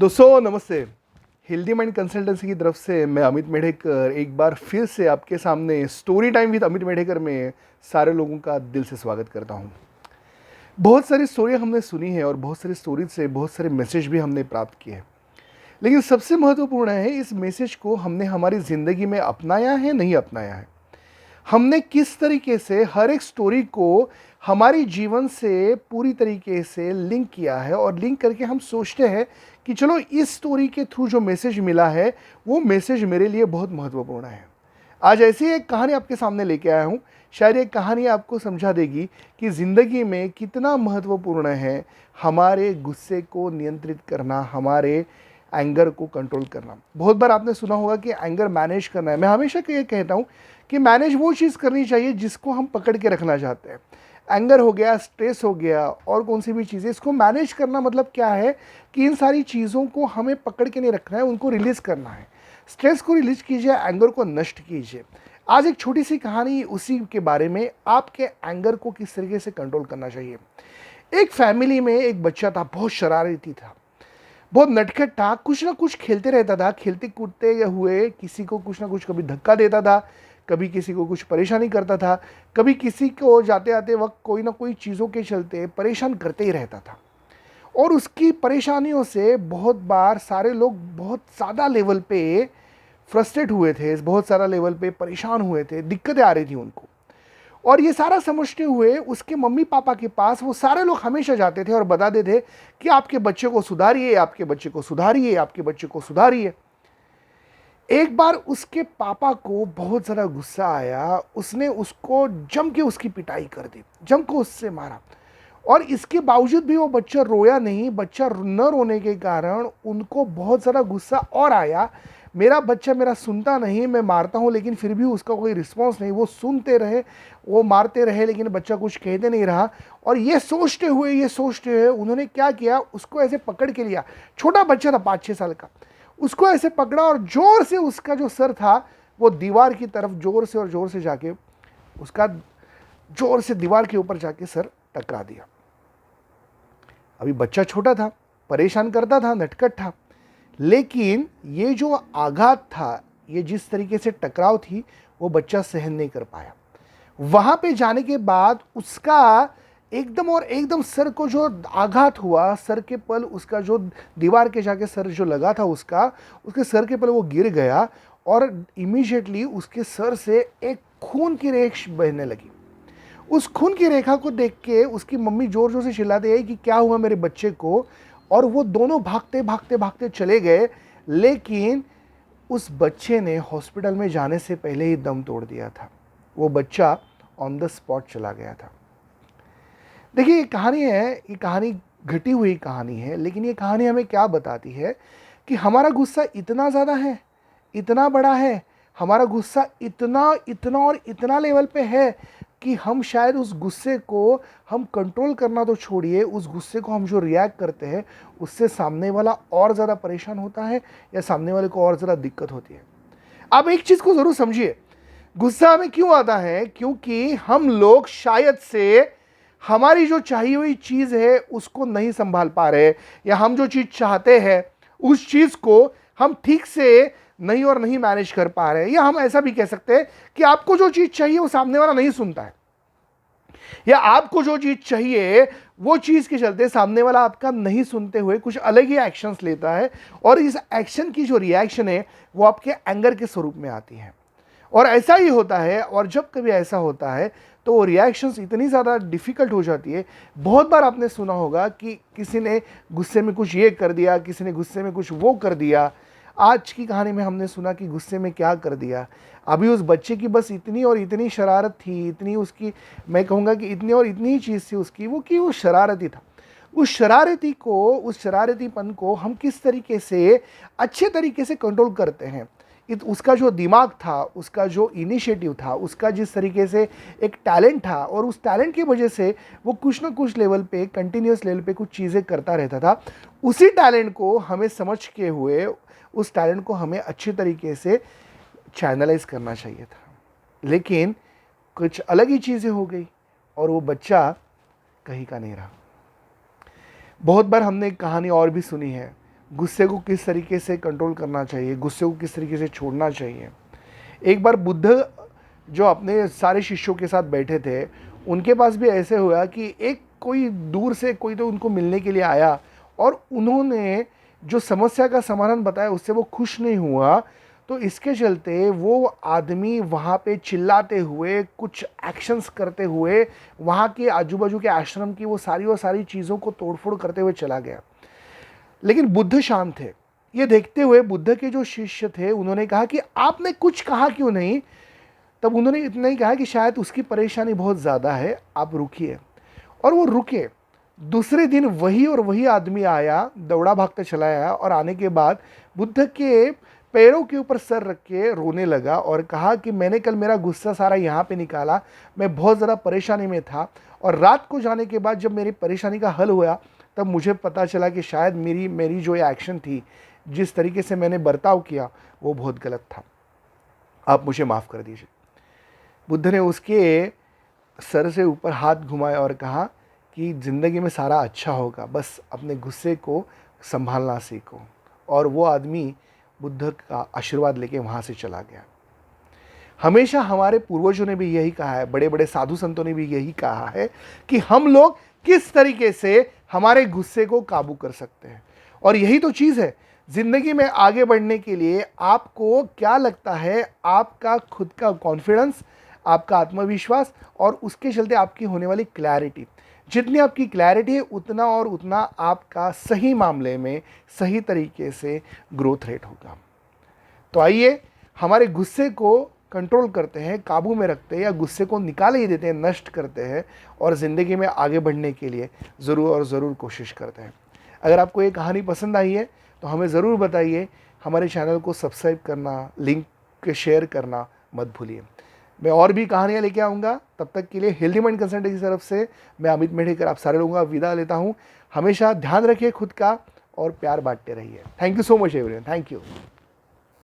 दोस्तों नमस्ते। Healthy mind consultancy की तरफ से मैं अमित मेढेकर एक बार फिर से आपके सामने story time with Amit Medhekar में सारे लोगों का दिल से स्वागत करता हूं। बहुत सारी स्टोरी हमने सुनी है और बहुत सारी स्टोरी से बहुत सारे मैसेज भी हमने प्राप्त किए हैं, लेकिन सबसे महत्वपूर्ण है इस मैसेज को हमने हमारी ज़िंदगी में अपनाया है नहीं अपनाया है। हमने किस तरीके से हर एक स्टोरी को हमारी जीवन से पूरी तरीके से लिंक किया है और लिंक करके हम सोचते हैं कि चलो इस स्टोरी के थ्रू जो मैसेज मिला है वो मैसेज मेरे लिए बहुत महत्वपूर्ण है। आज ऐसी एक कहानी आपके सामने लेके आया हूँ। शायद ये कहानी आपको समझा देगी कि ज़िंदगी में कितना महत्वपूर्ण है हमारे गुस्से को नियंत्रित करना, हमारे एंगर को कंट्रोल करना। बहुत बार आपने सुना होगा कि एंगर मैनेज करना है। मैं हमेशा ये कहता हूँ कि मैनेज वो चीज़ करनी चाहिए जिसको हम पकड़ के रखना चाहते हैं। एंगर हो गया, स्ट्रेस हो गया और कौन सी भी चीज़ें, इसको मैनेज करना मतलब क्या है कि इन सारी चीज़ों को हमें पकड़ के नहीं रखना है, उनको रिलीज़ करना है। स्ट्रेस को रिलीज कीजिए, एंगर को नष्ट कीजिए। आज एक छोटी सी कहानी उसी के बारे में, आपके एंगर को किस तरीके से कंट्रोल करना चाहिए। एक फैमिली में एक बच्चा था, बहुत शरारती था, बहुत नटखट था, कुछ ना कुछ खेलते रहता था। खेलते कूदते हुए किसी को कुछ ना कुछ कभी धक्का देता था, कभी किसी को कुछ परेशानी करता था, कभी किसी को जाते आते वक्त कोई ना कोई चीज़ों के चलते परेशान करते ही रहता था। और उसकी परेशानियों से बहुत बार सारे लोग बहुत ज़्यादा लेवल पे फ्रस्ट्रेट हुए थे, बहुत सारा लेवल पे परेशान हुए थे, दिक्कतें आ रही थी उनको। और ये सारा समझते हुए उसके मम्मी पापा के पास वो सारे लोग हमेशा जाते थे और बताते थे कि आपके बच्चे को सुधारिए, आपके बच्चे को सुधारिए, आपके बच्चे को सुधारिए। एक बार उसके पापा को बहुत ज़्यादा गुस्सा आया, उसने उसको जम के उसकी पिटाई कर दी, जम को उससे मारा। और इसके बावजूद भी वो बच्चा रोया नहीं। बच्चा न रोने के कारण उनको बहुत ज़्यादा गुस्सा और आया। मेरा बच्चा मेरा सुनता नहीं, मैं मारता हूँ लेकिन फिर भी उसका कोई रिस्पॉन्स नहीं। वो सुनते रहे, वो मारते रहे, लेकिन बच्चा कुछ कहते नहीं रहा। और ये सोचते हुए उन्होंने क्या किया, उसको ऐसे पकड़ के लिया। छोटा बच्चा था, 5-6 साल का। उसको ऐसे पकड़ा और जोर से उसका जो सर था वो दीवार की तरफ जोर से जाके उसका जोर से दीवार के ऊपर जाके सर टकरा दिया। अभी बच्चा छोटा था, परेशान करता था, नटखट था, लेकिन ये जो आघात था, ये जिस तरीके से टकराव थी, वो बच्चा सहन नहीं कर पाया। वहां पे जाने के बाद उसका एकदम सर को जो आघात हुआ, सर के पल उसका जो दीवार के जाके सर जो लगा था उसके सर के पल वो गिर गया और इमीडिएटली उसके सर से एक खून की रेख बहने लगी। उस खून की रेखा को देख के उसकी मम्मी जोर जोर से चिल्लाते हैं कि क्या हुआ मेरे बच्चे को। और वो दोनों भागते चले गए, लेकिन उस बच्चे ने हॉस्पिटल में जाने से पहले ही दम तोड़ दिया था। वो बच्चा ऑन द स्पॉट चला गया था। देखिए ये कहानी घटी हुई कहानी है, लेकिन ये कहानी हमें क्या बताती है कि हमारा गुस्सा इतना ज़्यादा है, इतना बड़ा है, हमारा गुस्सा इतना इतना और इतना लेवल पे है कि हम शायद उस गुस्से को हम कंट्रोल करना तो छोड़िए, उस गुस्से को हम जो रिएक्ट करते हैं उससे सामने वाला और ज़्यादा परेशान होता है या सामने वाले को और ज़्यादा दिक्कत होती है। आप एक चीज़ को ज़रूर समझिए, गुस्सा हमें क्यों आता है? क्योंकि हम लोग शायद से हमारी जो चाहिए हुई चीज़ है उसको नहीं संभाल पा रहे, या हम जो चीज़ चाहते हैं उस चीज़ को हम ठीक से नहीं मैनेज कर पा रहे हैं। या हम ऐसा भी कह सकते हैं कि आपको जो चीज़ चाहिए वो सामने वाला नहीं सुनता है, या आपको जो चीज़ चाहिए वो चीज़ के चलते सामने वाला आपका नहीं सुनते हुए कुछ अलग ही एक्शंस लेता है, और इस एक्शन की जो रिएक्शन है वो आपके एंगर के स्वरूप में आती है। और ऐसा ही होता है, और जब कभी ऐसा होता है तो वो रिएक्शंस इतनी ज़्यादा डिफ़िकल्ट हो जाती है। बहुत बार आपने सुना होगा कि किसी ने गुस्से में कुछ ये कर दिया, किसी ने गुस्से में कुछ वो कर दिया। आज की कहानी में हमने सुना कि गुस्से में क्या कर दिया। अभी उस बच्चे की बस इतनी और इतनी शरारत थी, इतनी उसकी, मैं कहूँगा कि इतनी और इतनी ही चीज़ थी उसकी, वो कि वो शरारती था। उस शरारतीपन को हम किस तरीके से अच्छे तरीके से कंट्रोल करते हैं। उसका जो दिमाग था, उसका जो इनिशिएटिव था, उसका जिस तरीके से एक टैलेंट था, और उस टैलेंट की वजह से वो कुछ ना कुछ लेवल पे, कंटिन्यूस लेवल पे कुछ चीज़ें करता रहता था। उसी टैलेंट को हमें समझ के हुए उस टैलेंट को हमें अच्छे तरीके से चैनलाइज करना चाहिए था, लेकिन कुछ अलग ही चीज़ें हो गई और वो बच्चा कहीं का नहीं रहा। बहुत बार हमने कहानी और भी सुनी है, गुस्से को किस तरीके से कंट्रोल करना चाहिए, गुस्से को किस तरीके से छोड़ना चाहिए। एक बार बुद्ध जो अपने सारे शिष्यों के साथ बैठे थे, उनके पास भी ऐसे हुआ कि एक कोई दूर से कोई तो उनको मिलने के लिए आया और उन्होंने जो समस्या का समाधान बताया उससे वो खुश नहीं हुआ। तो इसके चलते वो आदमी वहाँ पे चिल्लाते हुए, कुछ एक्शंस करते हुए, वहाँ के आजू बाजू के आश्रम की वो सारी चीज़ों को तोड़फोड़ करते हुए चला गया। लेकिन बुद्ध शांत थे। ये देखते हुए बुद्ध के जो शिष्य थे उन्होंने कहा कि आपने कुछ कहा क्यों नहीं। तब उन्होंने इतना ही कहा कि शायद उसकी परेशानी बहुत ज़्यादा है, आप रुकिए। और वो रुके। दूसरे दिन वही और वही आदमी आया, दौड़ा भागता चला आया और आने के बाद बुद्ध के पैरों के ऊपर सर रख के रोने लगा और कहा कि मैंने कल मेरा गुस्सा सारा यहाँ पे निकाला, मैं बहुत ज़्यादा परेशानी में था और रात को जाने के बाद जब मेरी परेशानी का हल हुआ तब मुझे पता चला कि शायद मेरी जो ये एक्शन थी, जिस तरीके से मैंने बर्ताव किया वो बहुत गलत था, आप मुझे माफ़ कर दीजिए। बुद्ध ने उसके सर से ऊपर हाथ घुमाया और कहा कि ज़िंदगी में सारा अच्छा होगा, बस अपने गुस्से को संभालना सीखो। और वो आदमी बुद्ध का आशीर्वाद लेके वहाँ से चला गया। हमेशा हमारे पूर्वजों ने भी यही कहा है, बड़े बड़े साधु संतों ने भी यही कहा है कि हम लोग किस तरीके से हमारे गुस्से को काबू कर सकते हैं। और यही तो चीज़ है, ज़िंदगी में आगे बढ़ने के लिए आपको क्या लगता है, आपका खुद का कॉन्फिडेंस, आपका आत्मविश्वास और उसके चलते आपकी होने वाली क्लैरिटी। जितनी आपकी क्लैरिटी है उतना और उतना आपका सही मामले में सही तरीके से ग्रोथ रेट होगा। तो आइए हमारे गुस्से को कंट्रोल करते हैं, काबू में रखते हैं या गुस्से को निकाल ही देते हैं, नष्ट करते हैं और ज़िंदगी में आगे बढ़ने के लिए ज़रूर और ज़रूर कोशिश करते हैं। अगर आपको ये कहानी पसंद आई है तो हमें ज़रूर बताइए। हमारे चैनल को सब्सक्राइब करना, लिंक शेयर करना मत भूलिए। मैं और भी कहानियाँ लेके आऊँगा। तब तक के लिए हेल्दी माइंड कंसल्टेंसी की तरफ से मैं अमित मेढेकर आप सारे लोगों का विदा लेता हूँ। हमेशा ध्यान रखिए खुद का और प्यार बांटते रहिए। Thank you so much everyone. Thank you.